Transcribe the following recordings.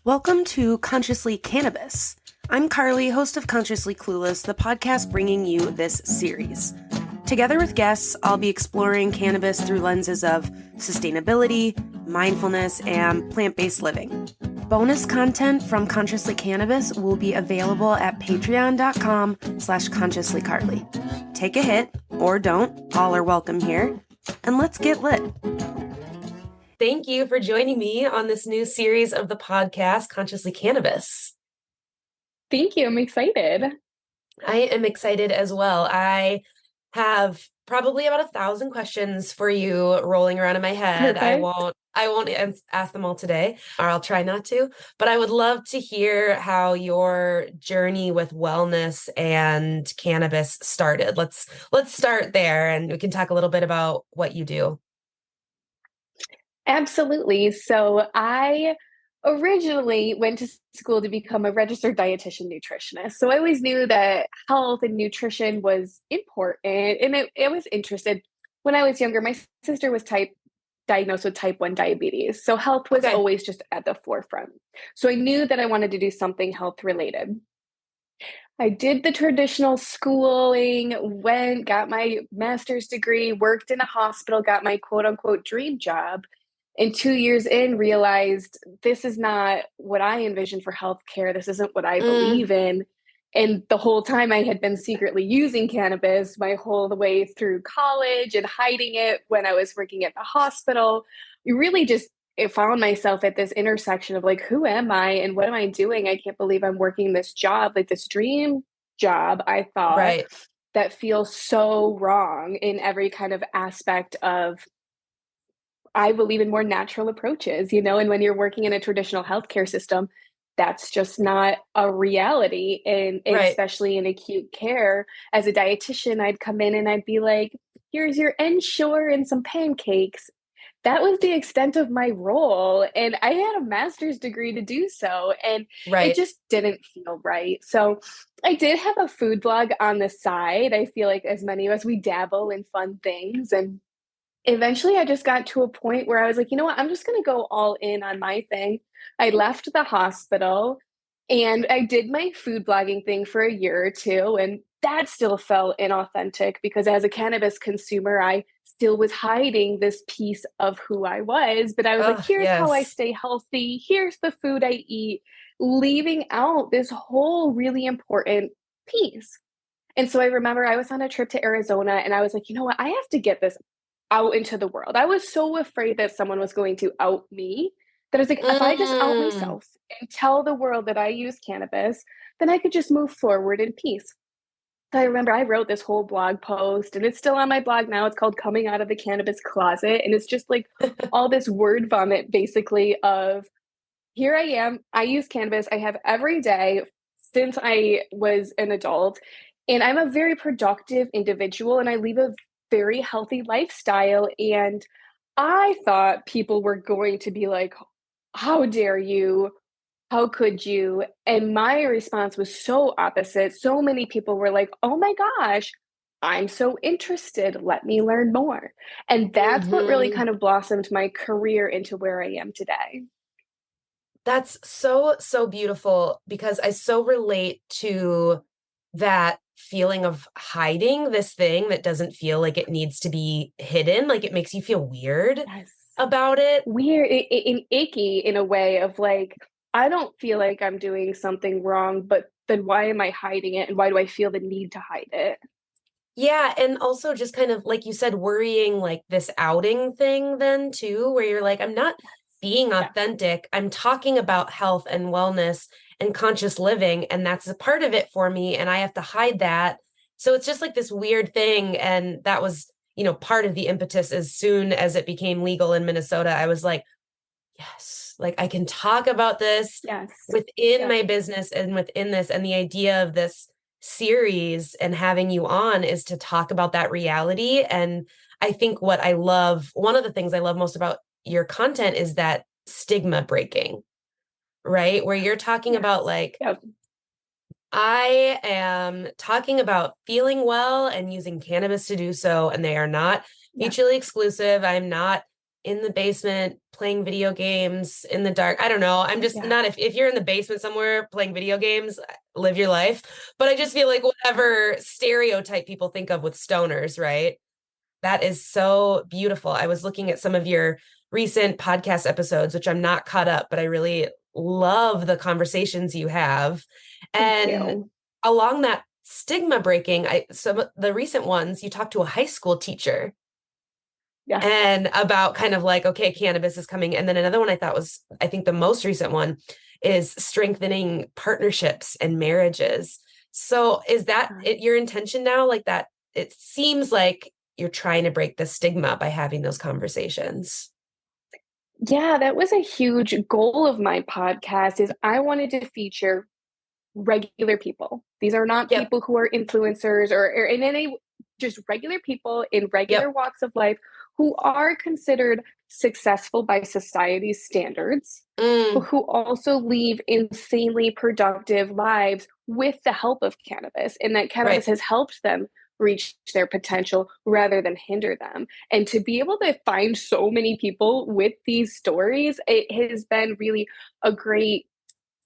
Welcome to Consciously Cannabis. I'm Carly, host of Consciously Clueless, the podcast bringing you this series. Together with guests, I'll be exploring cannabis through lenses of sustainability, mindfulness, and plant-based living. Bonus content from Consciously Cannabis will be available at patreon.com/consciouslycarly. Take a hit, or don't, all are welcome here, and let's get lit. Thank you for joining me on this new series of the podcast, Consciously Cannabis. Thank you. I'm excited. I am excited as well. I have probably about 1,000 questions for you rolling around in my head. Perfect. I won't ask them all today, or I'll try not to, but I would love to hear how your journey with wellness and cannabis started. Let's start there, and we can talk a little bit about what you do. Absolutely. So I originally went to school to become a registered dietitian nutritionist. So I always knew that health and nutrition was important, and I was interested. When I was younger, my sister was diagnosed with type 1 diabetes. So health was Okay. always just at the forefront. So I knew that I wanted to do something health related. I did the traditional schooling, got my master's degree, worked in a hospital, got my quote unquote dream job. And 2 years in, realized this is not what I envisioned for healthcare. This isn't what I believe in. And the whole time I had been secretly using cannabis my whole way through college and hiding it when I was working at the hospital. You really just I found myself at this intersection of like, who am I and what am I doing? I can't believe I'm working this job, like this dream job, I thought, Right. that feels so wrong in every kind of aspect of. I believe in more natural approaches, and when you're working in a traditional healthcare system, that's just not a reality. And Right. especially in acute care, as a dietitian, I'd come in and I'd be like, here's your Ensure and some pancakes. That was the extent of my role. And I had a master's degree to do so. And it Right. just didn't feel right. So I did have a food blog on the side. I feel like as many of us, we dabble in fun things. And eventually I just got to a point where I was like, you know what? I'm just going to go all in on my thing. I left the hospital and I did my food blogging thing for a year or two. And that still felt inauthentic because as a cannabis consumer, I still was hiding this piece of who I was. But I was like, Oh, here's how I yes. stay healthy. Here's the food I eat, leaving out this whole really important piece. And so I remember I was on a trip to Arizona and I was like, you know what? I have to get this out into the world. I was so afraid that someone was going to out me that I was like, if I just out Mm. myself and tell the world that I use cannabis, then I could just move forward in peace. So I remember I wrote this whole blog post and it's still on my blog now. It's called Coming Out of the Cannabis Closet. And it's just like all this word vomit basically of here I am. I use cannabis. I have every day since I was an adult. And I'm a very productive individual and I lead a very healthy lifestyle. And I thought people were going to be like, how dare you? How could you? And my response was so opposite. So many people were like, oh my gosh, I'm so interested. Let me learn more. And that's what really Hmm. kind of blossomed my career into where I am today. That's so, so beautiful because I so relate to that feeling of hiding this thing that doesn't feel like it needs to be hidden. Like it makes you feel weird Yes. about it. Weird and icky in a way of like, I don't feel like I'm doing something wrong, but then why am I hiding it? And why do I feel the need to hide it? Yeah. And also just kind of, like you said, worrying like this outing thing then too, where you're like, I'm not being Yeah. authentic. I'm talking about health and wellness and conscious living, and that's a part of it for me. And I have to hide that. So it's just like this weird thing. And that was, part of the impetus as soon as it became legal in Minnesota. I was like, yes, like I can talk about this Yes. within Yeah. my business and within this. And the idea of this series and having you on is to talk about that reality. And I think one of the things I love most about your content is that stigma breaking, right? Where you're talking about Yes. like, Yep. I am talking about feeling well and using cannabis to do so, and they are not Yeah. mutually exclusive. I'm not in the basement playing video games in the dark. I don't know. I'm just Yeah. not, if you're in the basement somewhere playing video games, live your life. But I just feel like whatever stereotype people think of with stoners, right? That is so beautiful. I was looking at some of your recent podcast episodes, which I'm not caught up, but I really love the conversations you have. Thank And you. along that stigma breaking, some of the recent ones, you talked to a high school teacher Yes. and about kind of like, okay, cannabis is coming. And then another one I thought was, I think the most recent one is strengthening partnerships and marriages. So is that your intention now? Like that, it seems like you're trying to break the stigma by having those conversations. Yeah, that was a huge goal of my podcast is I wanted to feature regular people. These are not Yep. people who are influencers or in any, just regular people in regular Yep. walks of life who are considered successful by society's standards, but Mm, who also leave insanely productive lives with the help of cannabis, and that cannabis right. has helped them reach their potential rather than hinder them. And to be able to find so many people with these stories, it has been really a great,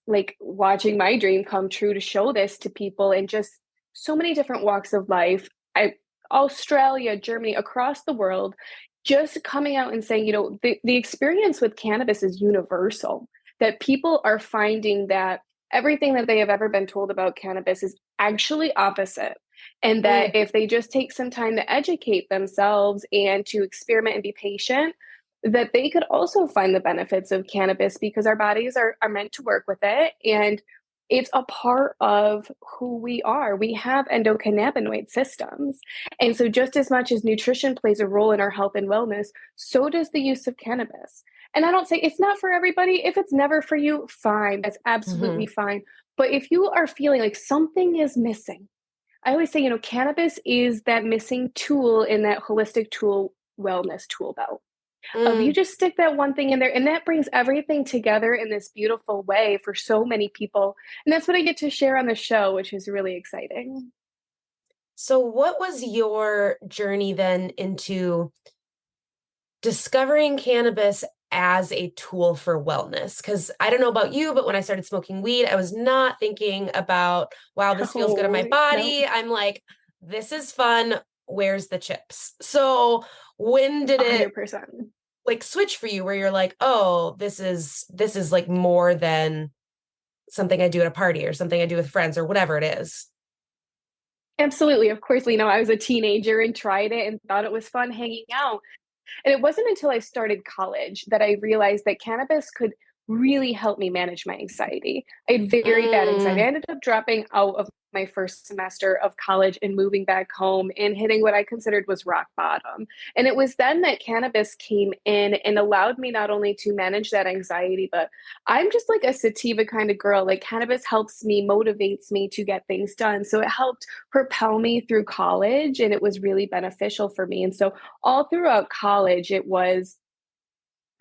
like, watching my dream come true to show this to people in just so many different walks of life. I Australia, Germany, across the world, just coming out and saying, the experience with cannabis is universal, that people are finding that everything that they have ever been told about cannabis is actually opposite. And that Mm, if they just take some time to educate themselves and to experiment and be patient, that they could also find the benefits of cannabis because our bodies are meant to work with it. And it's a part of who we are. We have endocannabinoid systems. And so, just as much as nutrition plays a role in our health and wellness, so does the use of cannabis. And I don't say it's not for everybody. If it's never for you, fine. That's absolutely mhm. fine. But if you are feeling like something is missing, I always say, cannabis is that missing tool in that holistic tool wellness tool belt. You Mm. just stick that one thing in there, and that brings everything together in this beautiful way for so many people. And that's what I get to share on the show, which is really exciting. So what was your journey then into discovering cannabis as a tool for wellness? Because I don't know about you, but when I started smoking weed, I was not thinking about, wow, this feels good on my Oh, no, body. I'm like, this is fun. Where's the chips? So when did it 100%. like switch for you where you're like, oh, this is like more than something I do at a party or something I do with friends or whatever it is? Absolutely. Of course, I was a teenager and tried it and thought it was fun hanging out. And it wasn't until I started college that I realized that cannabis could really help me manage my anxiety. I had very bad anxiety. I Mm, ended up dropping out of my first semester of college and moving back home and hitting what I considered was rock bottom. And it was then that cannabis came in and allowed me not only to manage that anxiety, but I'm just like a sativa kind of girl. Like, cannabis helps me, motivates me to get things done. So it helped propel me through college and it was really beneficial for me. And so all throughout college, it was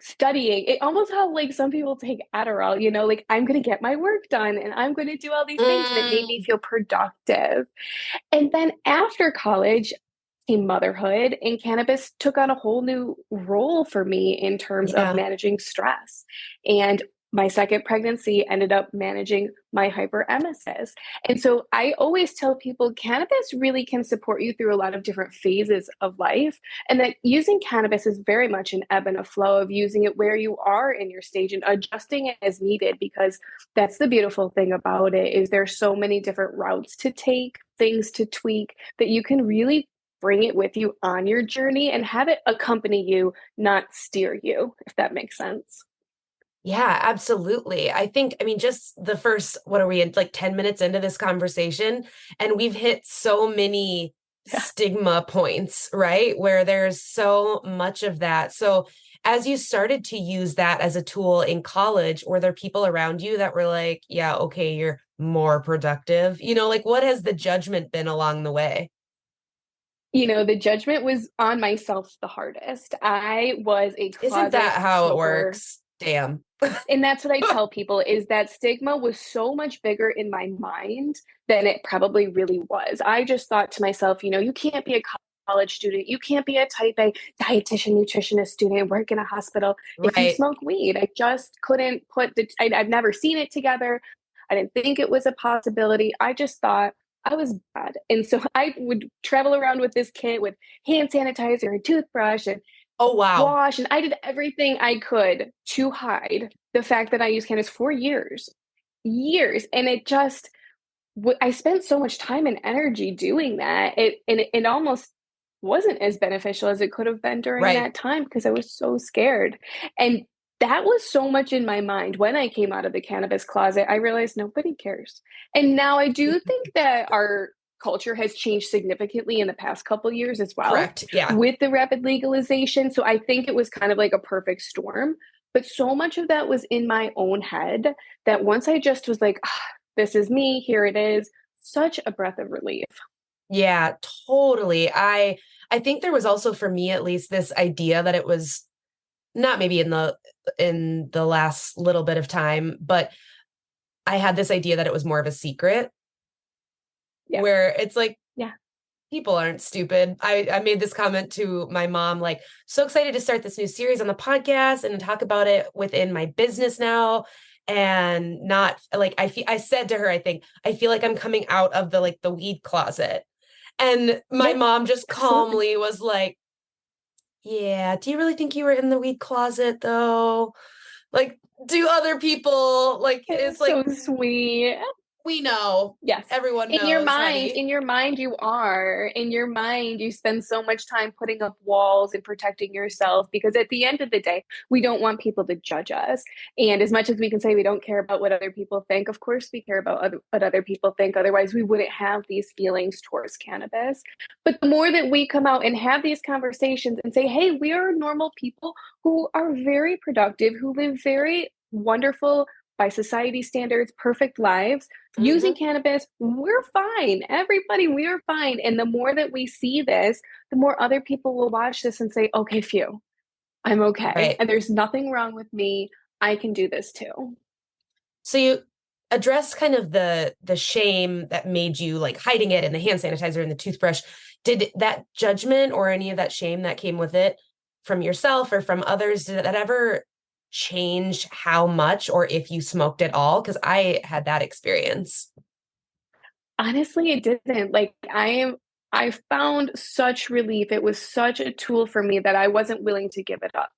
studying. It almost how like some people take Adderall, like I'm going to get my work done and I'm going to do all these things. And it made me mm, feel productive. And then after college, came motherhood, and cannabis took on a whole new role for me in terms of yeah. managing stress. And my second pregnancy ended up managing my hyperemesis. And so I always tell people cannabis really can support you through a lot of different phases of life. And that using cannabis is very much an ebb and a flow of using it where you are in your stage and adjusting it as needed, because that's the beautiful thing about it is there's so many different routes to take, things to tweak, that you can really bring it with you on your journey and have it accompany you, not steer you, if that makes sense. Yeah, absolutely. I think, I mean, just the first, what are we in, like 10 minutes into this conversation? And we've hit so many Yeah. stigma points, right? Where there's so much of that. So, as you started to use that as a tool in college, were there people around you that were like, yeah, okay, you're more productive? Like what has the judgment been along the way? The judgment was on myself the hardest. I was a Isn't that closet how it smoker. works? Damn. And that's what I tell people is that stigma was so much bigger in my mind than it probably really was. I just thought to myself, you can't be a college student. You can't be a type A dietitian, nutritionist student, work in a hospital if you Right. smoke weed. I just couldn't put I've never seen it together. I didn't think it was a possibility. I just thought I was bad. And so I would travel around with this kit with hand sanitizer and toothbrush and Oh, wow. wash. And I did everything I could to hide the fact that I used cannabis for years, years. And it just, I spent so much time and energy doing that. It almost wasn't as beneficial as it could have been during Right. that time because I was so scared. And that was so much in my mind when I came out of the cannabis closet. I realized nobody cares. And now I do think that our culture has changed significantly in the past couple years as well Correct. Yeah. with the rapid legalization. So I think it was kind of like a perfect storm. But so much of that was in my own head that once I just was like, ah, this is me, here it is, such a breath of relief. Yeah, totally. I think there was also for me at least this idea that it was not maybe in the last little bit of time, but I had this idea that it was more of a secret Yeah. where it's like Yeah. people aren't stupid. I made this comment to my mom, like, so excited to start this new series on the podcast and talk about it within my business now. And not like I said to her, I think I feel like I'm coming out of the weed closet. And my Yeah. mom just Absolutely. calmly was like, yeah, do you really think you were in the weed closet though? Like, do other people like it's It's like so sweet. we know. Yes. Everyone knows, honey. In your mind, you are. In your mind, you spend so much time putting up walls and protecting yourself because at the end of the day, we don't want people to judge us. And as much as we can say we don't care about what other people think, of course we care about what other people think. Otherwise, we wouldn't have these feelings towards cannabis. But the more that we come out and have these conversations and say, hey, we are normal people who are very productive, who live very wonderful, by society standards, perfect lives using Hmm. cannabis, we're fine. Everybody, we are fine. And the more that we see this, the more other people will watch this and say, okay, phew, I'm okay. Right. And there's nothing wrong with me. I can do this too. So you address kind of the shame that made you like hiding it and the hand sanitizer and the toothbrush. Did that judgment or any of that shame that came with it from yourself or from others, did that ever change how much or if you smoked at all? Because I had that experience. Honestly, it didn't. I found such relief. It was such a tool for me that I wasn't willing to give it up.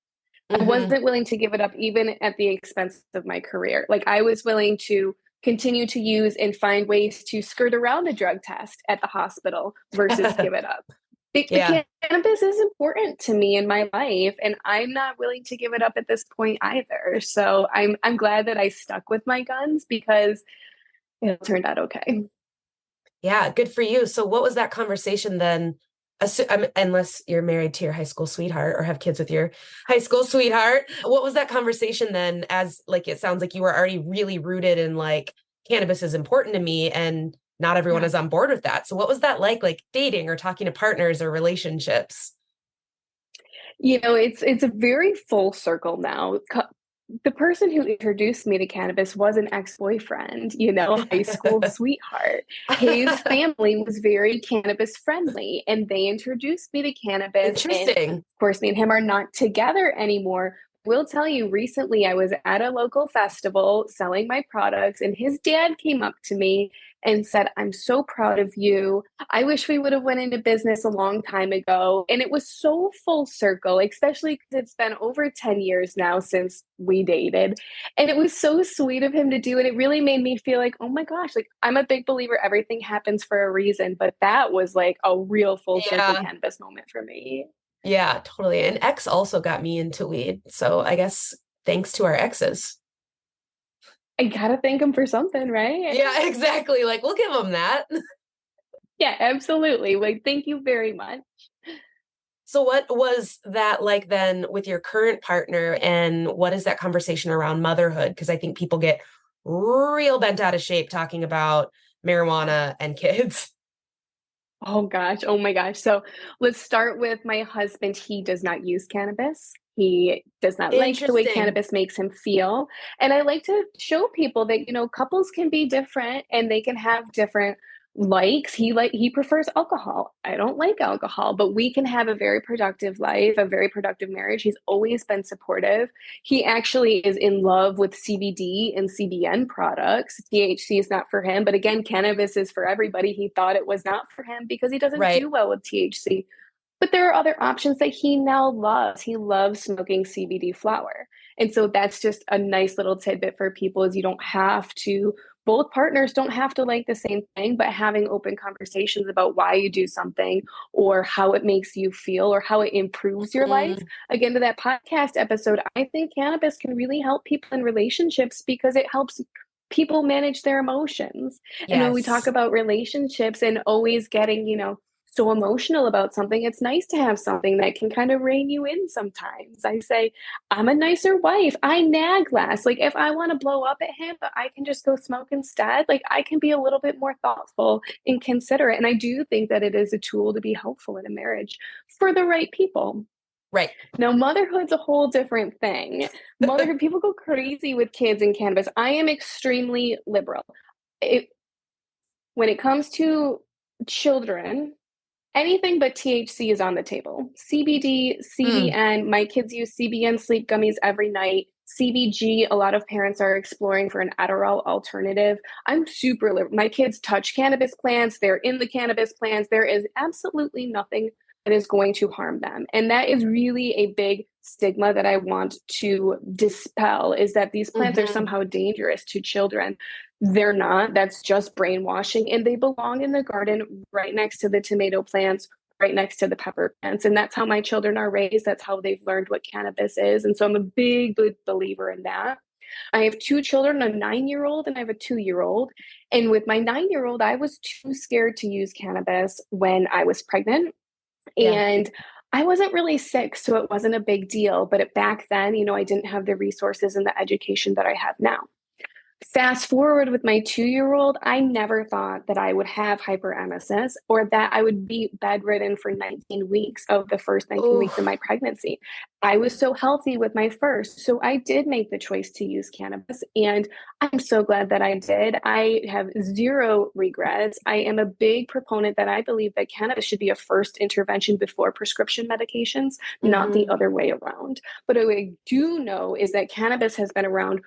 I Hmm. wasn't willing to give it up even at the expense of my career. Like I was willing to continue to use and find ways to skirt around a drug test at the hospital versus give it up. Yeah. Cannabis is important to me in my life, and I'm not willing to give it up at this point either. So I'm glad that I stuck with my guns because it turned out okay. Yeah, good for you. So what was that conversation then? Unless you're married to your high school sweetheart or have kids with your high school sweetheart, what was that conversation then? As like it sounds like you were already really rooted in like cannabis is important to me, and not everyone Yeah. is on board with that. So what was that like dating or talking to partners or relationships? You know, it's a very full circle now. The person who introduced me to cannabis was an ex-boyfriend, you know, high school sweetheart. His family was very cannabis friendly and they introduced me to cannabis. And Interesting. of course, me and him are not together anymore. Will tell you recently I was at a local festival selling my products and his dad came up to me and said, I'm so proud of you. I wish we would have went into business a long time ago. And it was so full circle, especially because it's been over 10 years now since we dated. And it was so sweet of him to do. And it really made me feel like, oh my gosh, like I'm a big believer everything happens for a reason. But that was like a real full circle Yeah. cannabis moment for me. Yeah, totally. And ex also got me into weed. So I guess thanks to our exes. I gotta thank him for something, right? Yeah, exactly. Like we'll give them that. Yeah, absolutely. Like, thank you very much. So what was that like then with your current partner and what is that conversation around motherhood? Because I think people get real bent out of shape talking about marijuana and kids. Oh gosh, oh my gosh. So let's start with my husband. He does not use cannabis. He does not like the way Interesting. cannabis makes him feel. And I like to show people that, you know, couples can be different and they can have different he prefers alcohol. I don't like alcohol, but we can have a very productive life, a very productive marriage. He's always been supportive. He actually is in love with CBD and CBN products. THC is not for him, but again, cannabis is for everybody. He thought it was not for him because he doesn't Right. do well with THC. But there are other options that he now loves. He loves smoking CBD flower. And so that's just a nice little tidbit for people is you don't have to, both partners don't have to like the same thing, but having open conversations about why you do something or how it makes you feel or how it improves your life. Mm, Again, to that podcast episode, I think cannabis can really help people in relationships because it helps people manage their emotions. And when we talk yes. about relationships and always getting, so emotional about something, it's nice to have something that can kind of rein you in sometimes. I say, I'm a nicer wife. I nag less. Like, if I want to blow up at him, but I can just go smoke instead, like, I can be a little bit more thoughtful and considerate. And I do think that it is a tool to be helpful in a marriage for the right people. Right. Now, motherhood's a whole different thing. Motherhood, people go crazy with kids and cannabis. I am extremely liberal. It, when it comes to children, anything but THC is on the table. CBD, Mm, CBN, my kids use CBN sleep gummies every night. CBG, a lot of parents are exploring for an Adderall alternative. I'm super liberal. My kids touch cannabis plants. They're in the cannabis plants. There is absolutely nothing that is going to harm them. And that is really a big stigma that I want to dispel is that these plants are hmm. somehow dangerous to children. They're not. That's just brainwashing. And they belong in the garden right next to the tomato plants, right next to the pepper plants. And that's how my children are raised. That's how they've learned what cannabis is. And so I'm a big, big believer in that. I have two children, a 9 year old and I have a 2 year old. And with my 9 year old, I was too scared to use cannabis when I was pregnant. Yeah. And I wasn't really sick, so it wasn't a big deal. But back then, I didn't have the resources and the education that I have now. Fast forward with my 2 year old, I never thought that I would have hyperemesis or that I would be bedridden for 19 weeks of the first 19 weeks of Oh, my pregnancy. I was so healthy with my first. So I did make the choice to use cannabis. And I'm so glad that I did. I have zero regrets. I am a big proponent that I believe that cannabis should be a first intervention before prescription medications, not the hmm. other way around. But what I do know is that cannabis has been around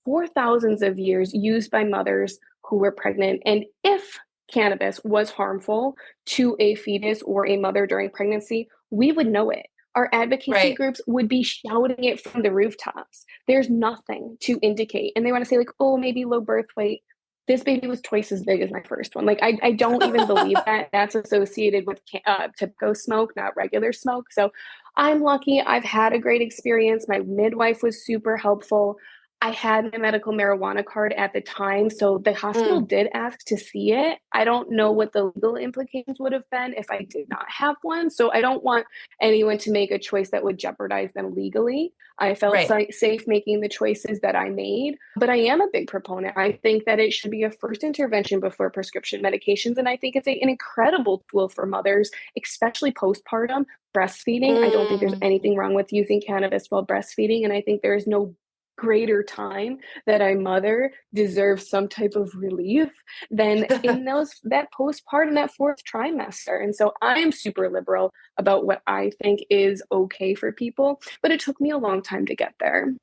for thousands of years used by mothers who were pregnant. And if cannabis was harmful to a fetus or a mother during pregnancy, we would know it. Our advocacy Right. groups would be shouting it from the rooftops. There's nothing to indicate. And they want to say, like, oh, maybe low birth weight. This baby was twice as big as my first one. Like, I don't even believe that. That's associated with tobacco smoke, not regular smoke. So I'm lucky. I've had a great experience. My midwife was super helpful. I had my medical marijuana card at the time, so the hospital Mm, did ask to see it. I don't know what the legal implications would have been if I did not have one. So I don't want anyone to make a choice that would jeopardize them legally. I felt right. safe making the choices that I made, but I am a big proponent. I think that it should be a first intervention before prescription medications. And I think it's an incredible tool for mothers, especially postpartum breastfeeding. I don't think there's Mm. anything wrong with using cannabis while breastfeeding. And I think there is no greater time that a mother deserves some type of relief than in those that postpartum, that fourth trimester. And so I'm super liberal about what I think is okay for people, but it took me a long time to get there.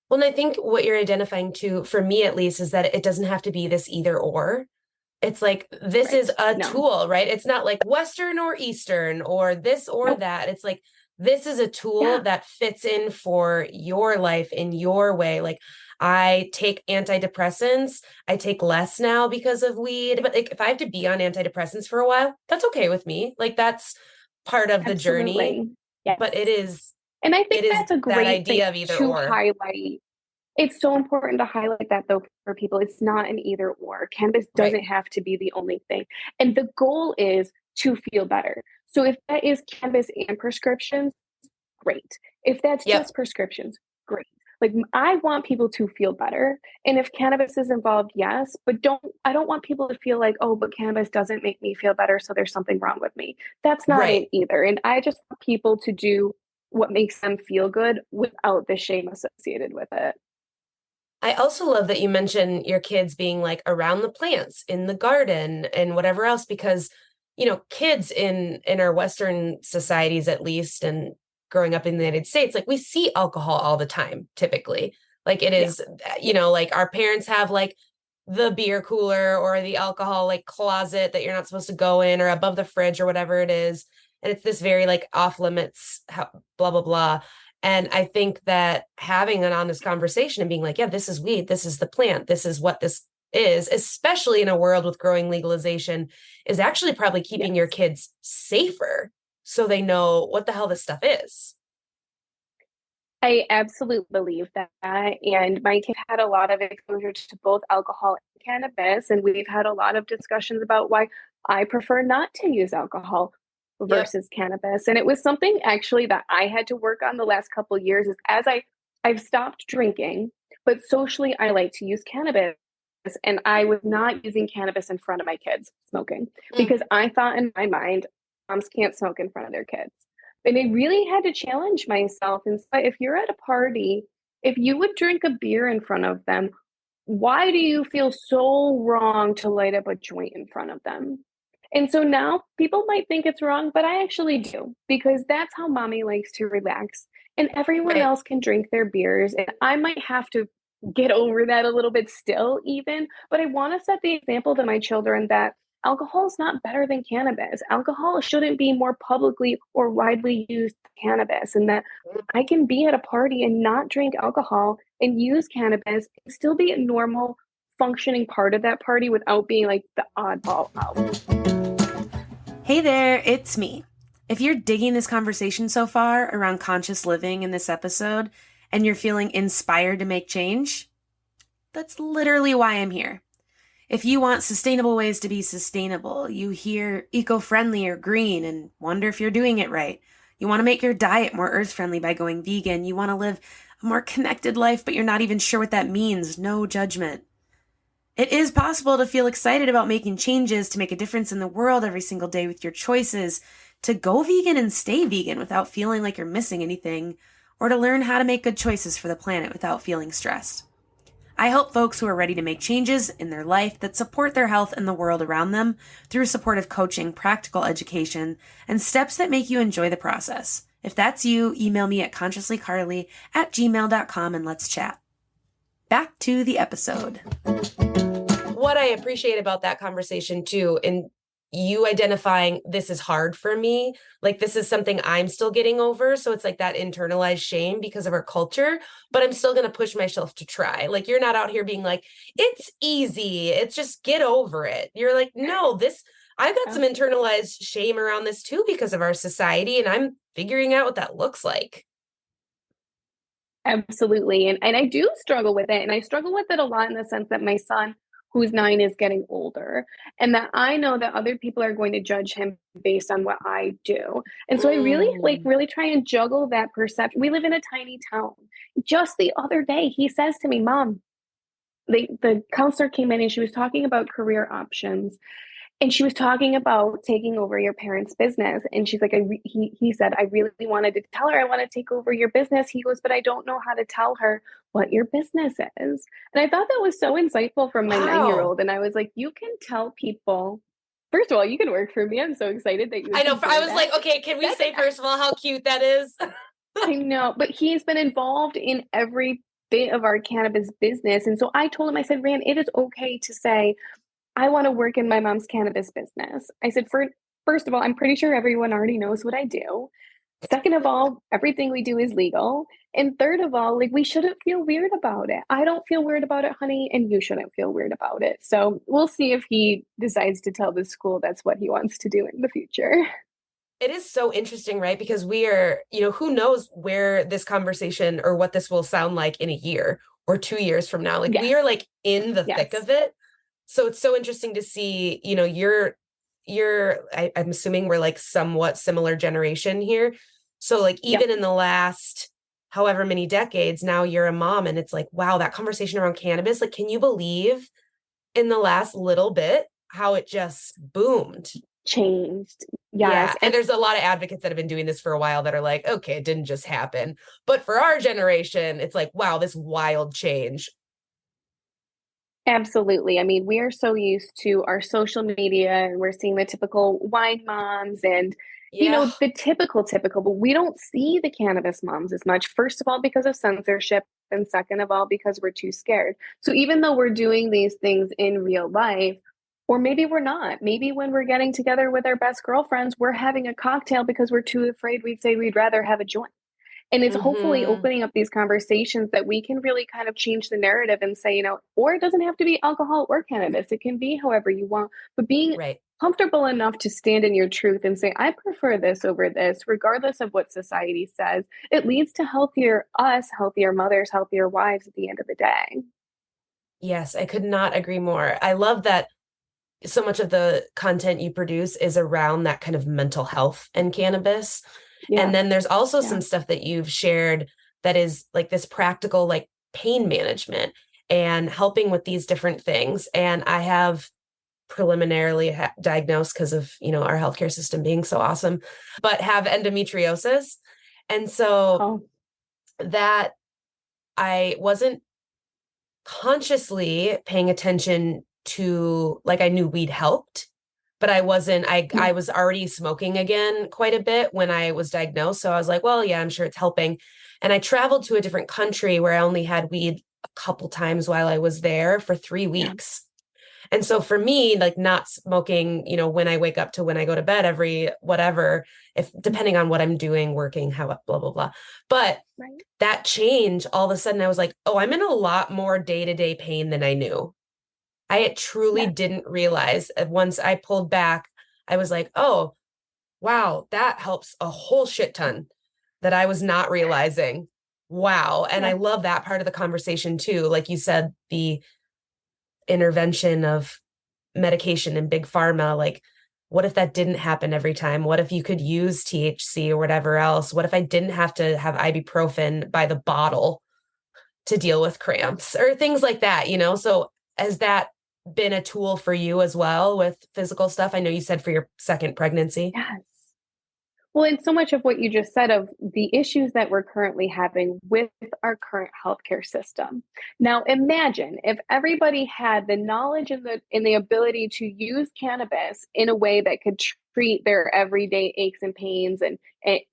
Well, and I think what you're identifying too, for me at least, is that it doesn't have to be this either or. It's like this Right. is a No. tool, right? It's not like Western or Eastern or this or Nope. that. It's like this is a tool Yeah. that fits in for your life in your way. Like I take antidepressants. I take less now because of weed. But like if I have to be on antidepressants for a while, that's okay with me. Like that's part of the journey. Absolutely. But Yes. And I think it is that's a that great thing idea of either to or. highlight. It's so important to highlight that though for people. It's not an either or. Cannabis Right. doesn't have to be the only thing. And the goal is to feel better. So if that is cannabis and prescriptions, great. If that's Yep. just prescriptions, great. Like I want people to feel better. And if cannabis is involved, yes, but I don't want people to feel like, oh, but cannabis doesn't make me feel better, so there's something wrong with me. That's not Right. it either. And I just want people to do what makes them feel good without the shame associated with it. I also love that you mention your kids being like around the plants in the garden and whatever else, because, kids in our Western societies, at least, and growing up in the United States, like we see alcohol all the time, typically. Like it Yeah. is, like our parents have like the beer cooler or the alcohol like closet that you're not supposed to go in or above the fridge or whatever it is. And it's this very like off limits, blah, blah, blah. And I think that having an honest conversation and being like, yeah, this is weed, this is the plant, this is what this is, especially in a world with growing legalization, is actually probably keeping your Yes. kids safer so they know what the hell this stuff is. I absolutely believe that. And my kid had a lot of exposure to both alcohol and cannabis. And we've had a lot of discussions about why I prefer not to use alcohol Yep. versus cannabis. And it was something actually that I had to work on the last couple of years is I've stopped drinking, but socially I like to use cannabis. And I was not using cannabis in front of my kids smoking Mm. because I thought in my mind, moms can't smoke in front of their kids. And I really had to challenge myself and say, if you're at a party, if you would drink a beer in front of them, why do you feel so wrong to light up a joint in front of them? And so now people might think it's wrong, but I actually do because that's how mommy likes to relax. And everyone Right. else can drink their beers. And I might have to get over that a little bit still, even, but I want to set the example to my children that alcohol is not better than cannabis. Alcohol shouldn't be more publicly or widely used than cannabis, and that I can be at a party and not drink alcohol and use cannabis and still be a normal functioning part of that party without being like the oddball out. Hey there, it's me. If you're digging this conversation so far around conscious living in this episode and you're feeling inspired to make change, that's literally why I'm here. If you want sustainable ways to be sustainable, you hear eco-friendly or green and wonder if you're doing it right. You want to make your diet more earth-friendly by going vegan. You want to live a more connected life, but you're not even sure what that means. No judgment. It is possible to feel excited about making changes to make a difference in the world every single day with your choices, to go vegan and stay vegan without feeling like you're missing anything, or to learn how to make good choices for the planet without feeling stressed. I help folks who are ready to make changes in their life that support their health and the world around them through supportive coaching, practical education, and steps that make you enjoy the process. If that's you, email me at consciouslycarly@gmail.com and let's chat. Back to the episode. What I appreciate about that conversation too, and you identifying this is hard for me, like this is something I'm still getting over. So it's like that internalized shame because of our culture, but I'm still going to push myself to try. Like you're not out here being like, it's easy. It's just get over it. You're like, no, I've got some internalized shame around this too because of our society, and I'm figuring out what that looks like. Absolutely. And I do struggle with it. And I struggle with it a lot in the sense that my son, who's 9, is getting older, and that I know that other people are going to judge him based on what I do. And so I really try and juggle that perception. We live in a tiny town. Just the other day, he says to me, Mom, the counselor came in and she was talking about career options. And she was talking about taking over your parents' business. And she's like, he said, I really wanted to tell her I want to take over your business. He goes, but I don't know how to tell her what your business is. And I thought that was so insightful from my 9-year Wow. old. And I was like, you can tell people, first of all, you can work for me. I'm so excited that you would I know. I consider was that. like, okay, can we That's, say, first of all, how cute that is? I know, but he's been involved in every bit of our cannabis business. And so I told him, I said, Rand, it is okay to say, I want to work in my mom's cannabis business. I said, first of all, I'm pretty sure everyone already knows what I do. Second of all, everything we do is legal. And third of all, like we shouldn't feel weird about it. I don't feel weird about it, honey, and you shouldn't feel weird about it. So we'll see if he decides to tell the school that's what he wants to do in the future. It is so interesting, right? Because we are, who knows where this conversation or what this will sound like in a year or 2 years from now. Like we are Yes. like in the thick Yes. of it. So it's so interesting to see, I'm assuming we're like somewhat similar generation here. So like even Yep. in the last however many decades, now you're a mom and it's like, wow, that conversation around cannabis, like, can you believe in the last little bit how it just boomed? Changed. Yeah. Yes. And And there's a lot of advocates that have been doing this for a while that are like, okay, it didn't just happen. But for our generation, it's like, wow, this wild change. Absolutely. I mean, we are so used to our social media and we're seeing the typical wine moms and, Yeah. the typical, but we don't see the cannabis moms as much. First of all, because of censorship, and second of all, because we're too scared. So even though we're doing these things in real life, or maybe we're not, maybe when we're getting together with our best girlfriends, we're having a cocktail because we're too afraid we'd say we'd rather have a joint. And it's hopefully Hmm. opening up these conversations that we can really kind of change the narrative and say, or it doesn't have to be alcohol or cannabis. It can be however you want, but being Right. comfortable enough to stand in your truth and say, I prefer this over this, regardless of what society says, it leads to healthier us, healthier mothers, healthier wives at the end of the day. Yes, I could not agree more. I love that so much of the content you produce is around that kind of mental health and cannabis. And Yeah. then there's also Yeah. some stuff that you've shared that is like this practical, like pain management and helping with these different things. And I have preliminarily diagnosed because of, our healthcare system being so awesome, but have endometriosis. And so Oh, that I wasn't consciously paying attention to, like, I knew weed helped, but I wasn't, I yeah. was already smoking again quite a bit when I was diagnosed. So I was like, well, yeah, I'm sure it's helping. And I traveled to a different country where I only had weed a couple times while I was there for 3 Yeah. weeks. And so for me, like not smoking, when I wake up to when I go to bed every whatever, if depending on what I'm doing, working, how blah, blah, blah. But Right. that change, all of a sudden I was like, oh, I'm in a lot more day-to-day pain than I knew. I truly Yeah. didn't realize. Once I pulled back, I was like, oh, wow, that helps a whole shit ton that I was not realizing. Wow. And I Yeah. love that part of the conversation too. Like you said, the intervention of medication and big pharma, like, what if that didn't happen every time? What if you could use THC or whatever else? What if I didn't have to have ibuprofen by the bottle to deal with Yeah. cramps or things like that? So has that been a tool for you as well with physical stuff? I know you said for your second pregnancy. Yes. Well, and so much of what you just said of the issues that we're currently having with our current healthcare system. Now, imagine if everybody had the knowledge and the ability to use cannabis in a way that could treat their everyday aches and pains and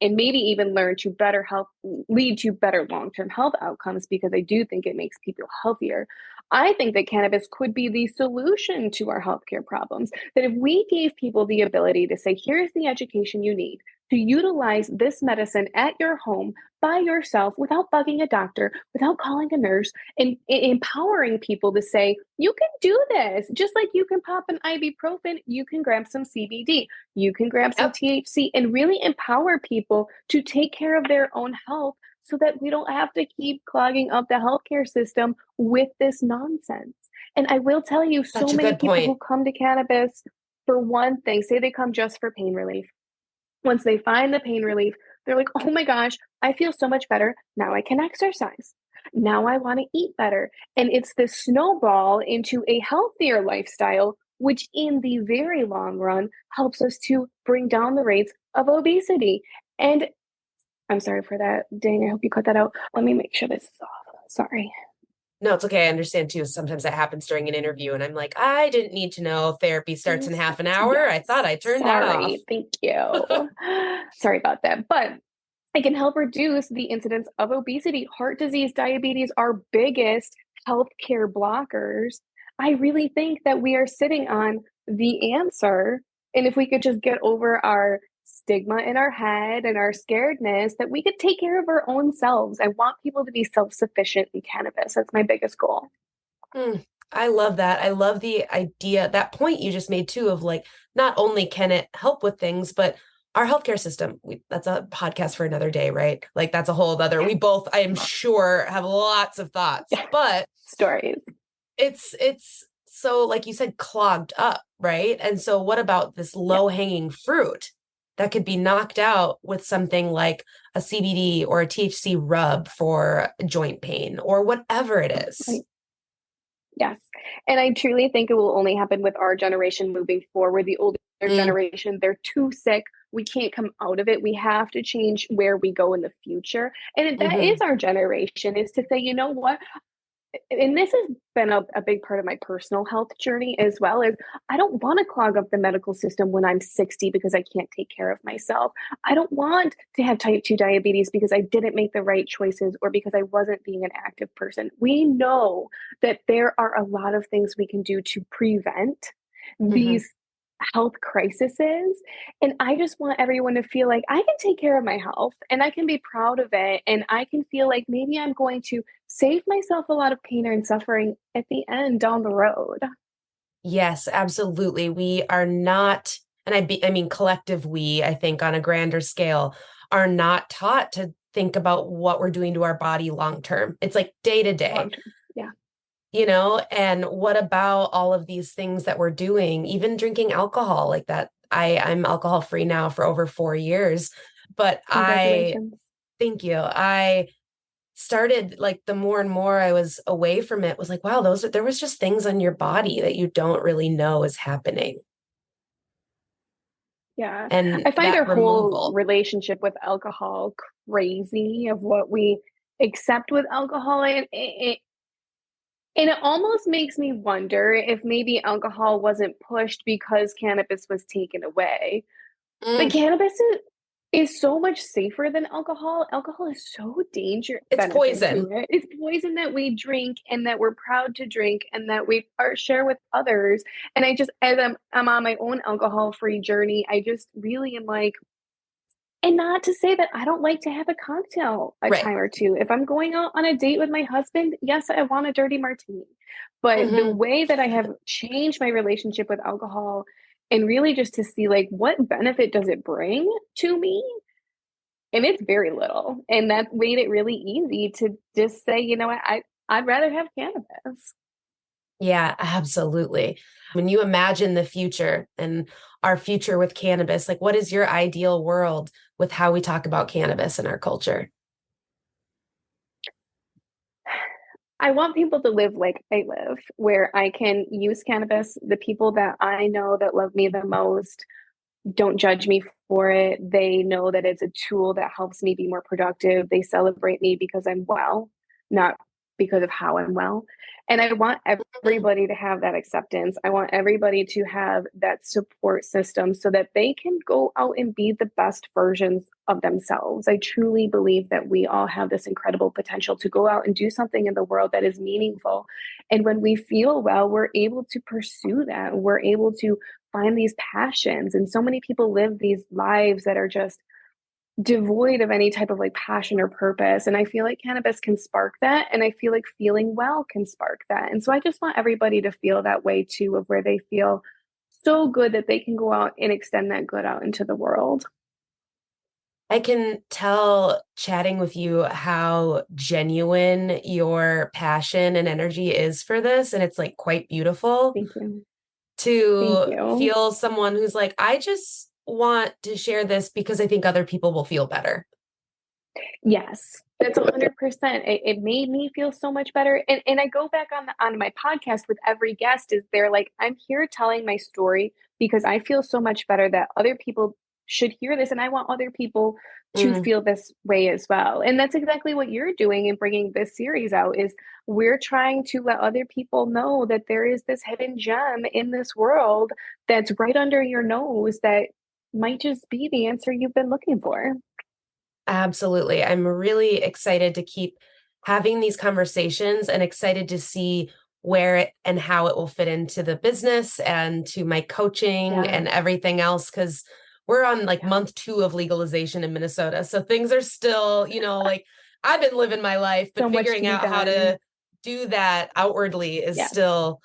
maybe even learn to better help lead to better long-term health outcomes because I do think it makes people healthier. I think that cannabis could be the solution to our healthcare problems. That if we gave people the ability to say, here's the education you need to utilize this medicine at your home by yourself without bugging a doctor, without calling a nurse, and empowering people to say, you can do this. Just like you can pop an ibuprofen, you can grab some CBD, you can grab some Yep. THC, and really empower people to take care of their own health so that we don't have to keep clogging up the healthcare system with this nonsense. And I will tell you, so Such a many good people who point. come to cannabis for one thing, say they come just for pain relief, once they find the pain relief, they're like, oh my gosh, I feel so much better. Now I can exercise. Now I want to eat better. And it's this snowball into a healthier lifestyle, which in the very long run helps us to bring down the rates of obesity. And I'm sorry for that. Dang, I hope you cut that out. Let me make sure this is off. Sorry. No, it's okay. I understand too. Sometimes that happens during an interview, and I'm like, I didn't need to know therapy starts in half an hour. I thought Yes. I turned that off. Sorry. Thank you. Sorry about that. But it can help reduce the incidence of obesity, heart disease, diabetes, our biggest healthcare blockers. I really think that we are sitting on the answer. And if we could just get over our stigma in our head and our scaredness, that we could take care of our own selves. I want people to be self sufficient in cannabis. That's my biggest goal. Mm, I love that. I love the idea, that point you just made too, of like, not only can it help with things, but our healthcare system, that's a podcast for another day, right? Like that's a whole other, we both, I am sure, have lots of thoughts, but Stories. it's so, like you said, clogged up, right? And so what about this Yeah. low hanging fruit that could be knocked out with something like a CBD or a THC rub for joint pain or whatever it is? Right. Yes. And I truly think it will only happen with our generation moving forward. The older Mm, generation, they're too sick. We can't come out of it. We have to change where we go in the future. And that is mhm. our generation, is to say, you know what? and this has been a big part of my personal health journey as well, is I don't want to clog up the medical system when I'm 60 because I can't take care of myself. I don't want to have type 2 diabetes because I didn't make the right choices or because I wasn't being an active person. We know that there are a lot of things we can do to prevent Mhm. these health crises. And I just want everyone to feel like I can take care of my health and I can be proud of it. And I can feel like maybe I'm going to save myself a lot of pain and suffering at the end down the road. Yes, absolutely. We are not, and I mean collective we, I think on a grander scale, are not taught to think about what we're doing to our body long term. It's like day to day, Long term. Yeah. and what about all of these things that we're doing, even drinking alcohol like that. I'm alcohol free now for over 4 years, but I Congratulations. thank you. I started like the more and more I was away from it was like, wow, there was just things on your body that you don't really know is happening. Yeah. And I find that our whole removal. relationship with alcohol crazy of what we accept with alcohol. And it almost makes me wonder if maybe alcohol wasn't pushed because cannabis was taken away. But Mm, cannabis is so much safer than alcohol. Alcohol is so dangerous, it's benefit to poison. it. It's poison that we drink and that we're proud to drink and that we share with others. And I just, as I'm on my own alcohol free journey, I just really am like, and not to say that I don't like to have a cocktail a Right. time or two. If I'm going out on a date with my husband, yes, I want a dirty martini. But the Hmm. way that I have changed my relationship with alcohol and really just to see like what benefit does it bring to me? And it's very little. And that made it really easy to just say, you know what, I'd rather have cannabis. Yeah, absolutely. When you imagine the future and our future with cannabis, like what is your ideal world with how we talk about cannabis in our culture? I want people to live like I live, where I can use cannabis. The people that I know that love me the most don't judge me for it. They know that it's a tool that helps me be more productive. They celebrate me because I'm well, not because of how I'm well. And I want Mm, everybody to have that acceptance. I want everybody to have that support system so that they can go out and be the best versions of themselves. I truly believe that we all have this incredible potential to go out and do something in the world that is meaningful. And when we feel well, we're able to pursue that. We're able to find these passions. And so many people live these lives that are just devoid of any type of like passion or purpose. And I feel like cannabis can spark that. And I feel like feeling well can spark that. And so I just want everybody to feel that way too, of where they feel so good that they can go out and extend that good out into the world. I can tell chatting with you how genuine your passion and energy is for this. And it's like quite beautiful Thank you. Thank to you. feel someone who's like, I just want to share this because I think other people will feel better. Yes, that's 100%. It made me feel so much better. And I go back on my podcast with every guest is they're like, I'm here telling my story because I feel so much better that other people should hear this. And I want other people to Mm, feel this way as well. And that's exactly what you're doing in bringing this series out is we're trying to let other people know that there is this hidden gem in this world that's right under your nose that might just be the answer you've been looking for. absolutely. I'm really excited to keep having these conversations and excited to see where it and how it will fit into the business and to my coaching Yeah. and everything else. Cause we're on like Yeah. month 2 of legalization in Minnesota. So things are still, like I've been living my life, but So much to figuring be out how done. to do that outwardly is Yes. still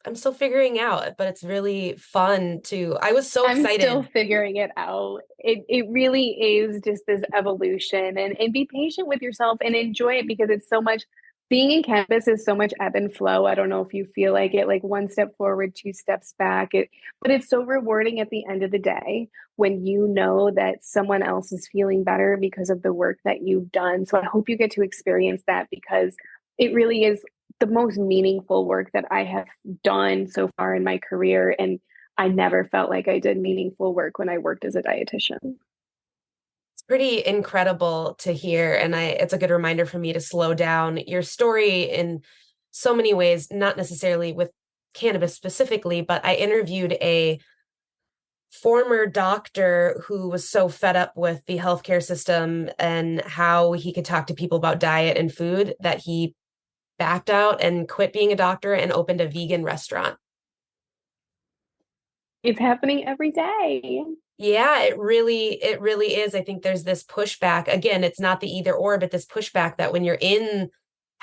I'm still figuring out, but it's really fun to I was so I'm still excited. figuring it out. It really is just this evolution and be patient with yourself and enjoy it because it's so much being in cannabis is so much ebb and flow. I don't know if you feel like it, like one step forward, two steps back. But it's so rewarding at the end of the day when you know that someone else is feeling better because of the work that you've done. So I hope you get to experience that because it really is the most meaningful work that I have done so far in my career. And I never felt like I did meaningful work when I worked as a dietitian. pretty incredible to hear. And it's a good reminder for me to slow down. Your story in so many ways, not necessarily with cannabis specifically, but I interviewed a former doctor who was so fed up with the healthcare system and how he could talk to people about diet and food that he backed out and quit being a doctor and opened a vegan restaurant. It's happening every day. Yeah, it really is. I think there's this pushback. Again, it's not the either or, but this pushback that when you're in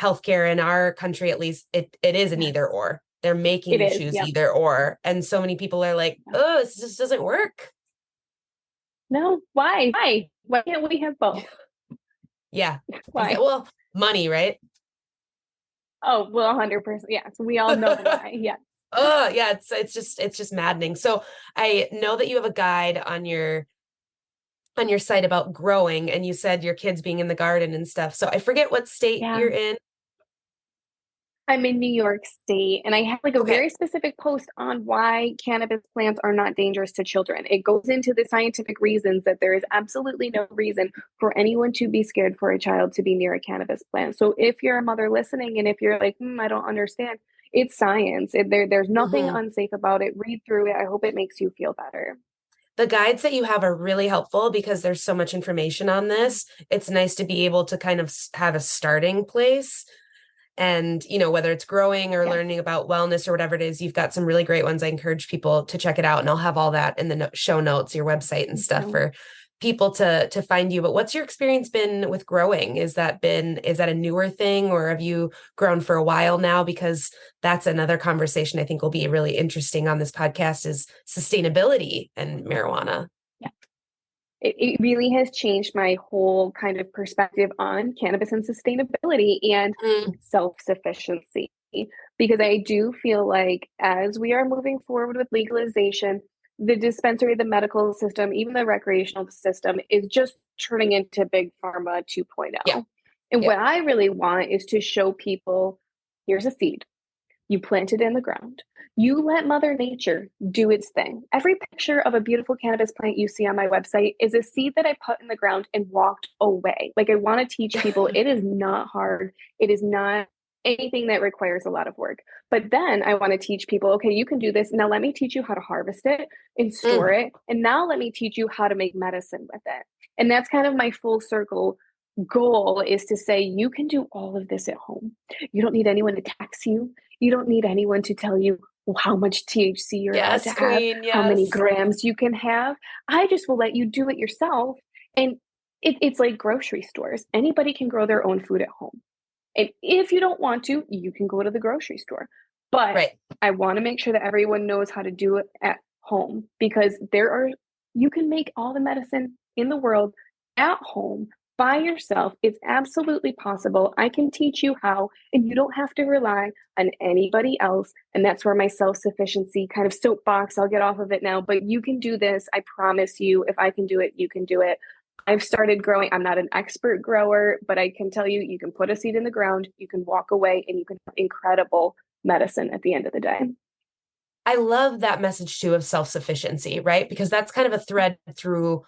healthcare in our country, at least it is an Yes, either or. They're making it you is. choose Yep. either or. And so many people are like, oh, this just doesn't work. No, why? Why? Why can't we have both? Yeah. Why? Well, money, right? Oh, well, 100%. Yes, we all know why. Yes. Oh, yeah, it's just maddening. So I know that you have a guide on your site about growing, and you said your kids being in the garden and stuff. So I forget what state Yeah. you're in. I'm in New York State, and I have like a Okay. very specific post on why cannabis plants are not dangerous to children. It goes into the scientific reasons that there is absolutely no reason for anyone to be scared for a child to be near a cannabis plant. So if you're a mother listening and if you're like, I don't understand, it's science. There's nothing Mhm. unsafe about it. Read through it. I hope it makes you feel better. The guides that you have are really helpful because there's so much information on this. It's nice to be able to kind of have a starting place. And, whether it's growing or Yes. learning about wellness or whatever it is, you've got some really great ones. I encourage people to check it out. And I'll have all that in the show notes, your website and Thank stuff you. for people to find you. But what's your experience been with growing? Is that a newer thing, or have you grown for a while now? Because that's another conversation I think will be really interesting on this podcast, is sustainability and marijuana. It really has changed my whole kind of perspective on cannabis and sustainability and Mm, self-sufficiency, because I do feel like as we are moving forward with legalization, the dispensary, the medical system, even the recreational system is just turning into big pharma yeah. 2.0. And Yeah. what I really want is to show people, here's a seed. You plant it in the ground. You let Mother Nature do its thing. Every picture of a beautiful cannabis plant you see on my website is a seed that I put in the ground and walked away. Like, I want to teach people it is not hard. It is not anything that requires a lot of work. But then I want to teach people, okay, you can do this. Now let me teach you how to harvest it and store Mm, it. And now let me teach you how to make medicine with it. And that's kind of my full circle goal, is to say you can do all of this at home. You don't need anyone to tax you. You don't need anyone to tell you how much THC you're allowed to yes, have, queen. how many Yes. grams you can have. I just will let you do it yourself. And it's like grocery stores. Anybody can grow their own food at home. And if you don't want to, you can go to the grocery store. But Right. I want to make sure that everyone knows how to do it at home, because you can make all the medicine in the world at home by yourself. It's absolutely possible. I can teach you how, and you don't have to rely on anybody else. And that's where my self sufficiency kind of soapbox, I'll get off of it now, but you can do this. I promise you, if I can do it, you can do it. I've started growing. I'm not an expert grower, but I can tell you, you can put a seed in the ground, you can walk away, and you can have incredible medicine at the end of the day. I love that message too of self-sufficiency, right? Because that's kind of a thread through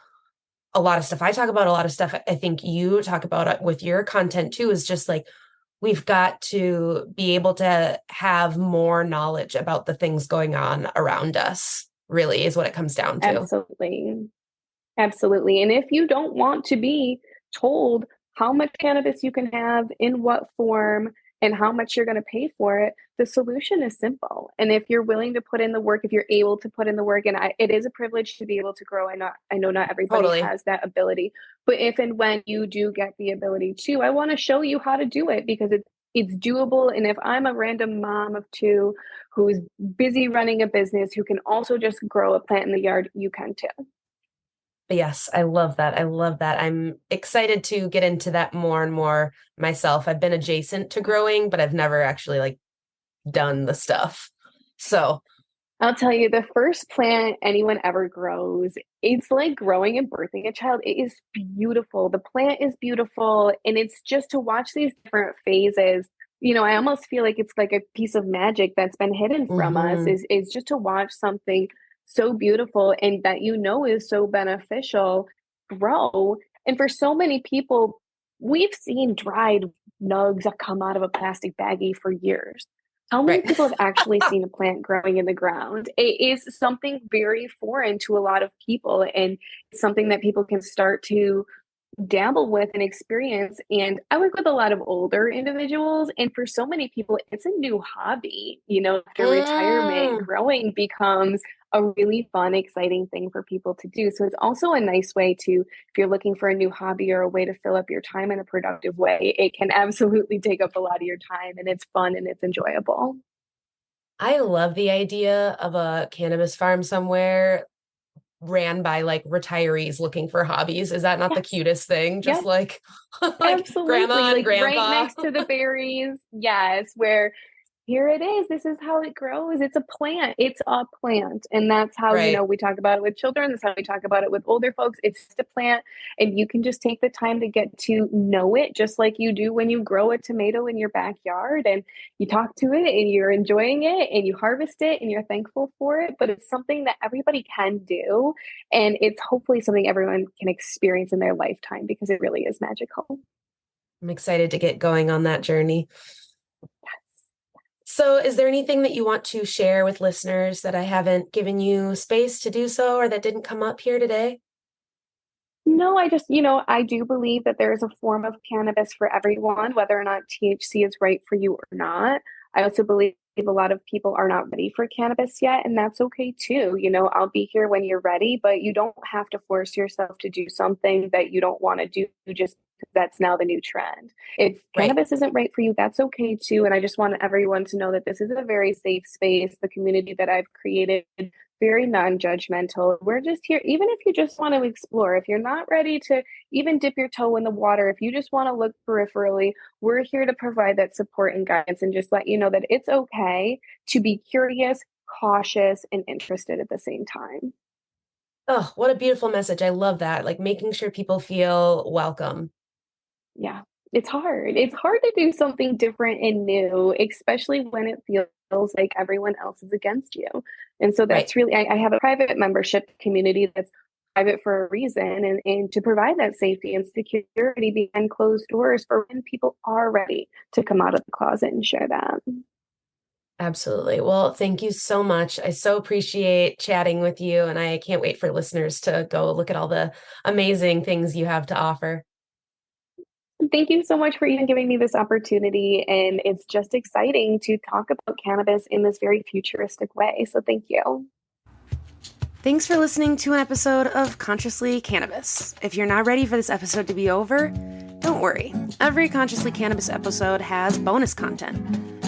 a lot of stuff. I talk about a lot of stuff. I think you talk about it with your content too, is just like, we've got to be able to have more knowledge about the things going on around us, really, is what it comes down to. Absolutely. Absolutely. And if you don't want to be told how much cannabis you can have, in what form, and how much you're going to pay for it, the solution is simple. And if you're willing to put in the work, if you're able to put in the work, and it is a privilege to be able to grow. I know not everybody Totally. has that ability, but if and when you do get the ability to, I want to show you how to do it, because it's doable. And if I'm a random mom of two who's busy running a business, who can also just grow a plant in the yard, you can too. Yes, I love that. I love that. I'm excited to get into that more and more myself. I've been adjacent to growing, but I've never actually like done the stuff. So, I'll tell you, the first plant anyone ever grows, it's like growing and birthing a child. It is beautiful. The plant is beautiful. And it's just to watch these different phases. I almost feel like it's like a piece of magic that's been hidden from us, mhm. is just to watch something so beautiful and that is so beneficial grow. And for so many people, we've seen dried nugs that come out of a plastic baggie for years. How many Right. people have actually seen a plant growing in the ground? It is something very foreign to a lot of people, and something that people can start to dabble with and experience. And I work with a lot of older individuals, and for so many people, it's a new hobby. After retirement, Mm. growing becomes a really fun, exciting thing for people to do. So it's also a nice way to, if you're looking for a new hobby or a way to fill up your time in a productive way, it can absolutely take up a lot of your time, and it's fun and it's enjoyable. I love the idea of a cannabis farm somewhere ran by like retirees looking for hobbies. Is that not the Yes. cutest thing? Just Yep. like like Absolutely. grandma and Like right grandpa. next to the berries. Yes, where here it is. This is how it grows. It's a plant. It's a plant. And that's how, Right. we talk about it with children. That's how we talk about it with older folks. It's just a plant. And you can just take the time to get to know it, just like you do when you grow a tomato in your backyard, and you talk to it and you're enjoying it and you harvest it and you're thankful for it. But it's something that everybody can do. And it's hopefully something everyone can experience in their lifetime, because it really is magical. I'm excited to get going on that journey. So, is there anything that you want to share with listeners that I haven't given you space to do so or that didn't come up here today? No, I just, I do believe that there is a form of cannabis for everyone, whether or not THC is right for you or not. I also believe a lot of people are not ready for cannabis yet, and that's okay too. I'll be here when you're ready, but you don't have to force yourself to do something that you don't want to do just because that's now the new trend. If Right. cannabis isn't right for you, that's okay too. And I just want everyone to know that this is a very safe space. The community that I've created, very non-judgmental. We're just here, even if you just want to explore, if you're not ready to even dip your toe in the water, if you just want to look peripherally, we're here to provide that support and guidance, and just let you know that it's okay to be curious, cautious, and interested at the same time. Oh, what a beautiful message. I love that. Like making sure people feel welcome. Yeah, it's hard. It's hard to do something different and new, especially when it feels like everyone else is against you. And so Right. that's really, I have a private membership community that's private for a reason, and to provide that safety and security behind closed doors for when people are ready to come out of the closet and share that. Absolutely. Well, thank you so much. I so appreciate chatting with you, and I can't wait for listeners to go look at all the amazing things you have to offer. Thank you so much for even giving me this opportunity. And it's just exciting to talk about cannabis in this very futuristic way. So thank you. Thanks for listening to an episode of Consciously Cannabis. If you're not ready for this episode to be over, don't worry. Every Consciously Cannabis episode has bonus content.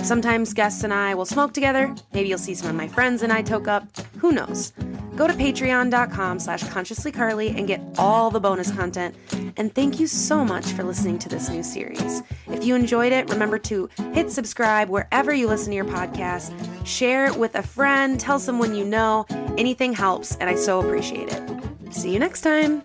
Sometimes guests and I will smoke together. Maybe you'll see some of my friends and I toke up. Who knows? Go to patreon.com/consciouslycarly and get all the bonus content. And thank you so much for listening to this new series. If you enjoyed it, remember to hit subscribe wherever you listen to your podcast. Share it with a friend. Tell someone you know. Anything helps, and I so appreciate it. See you next time.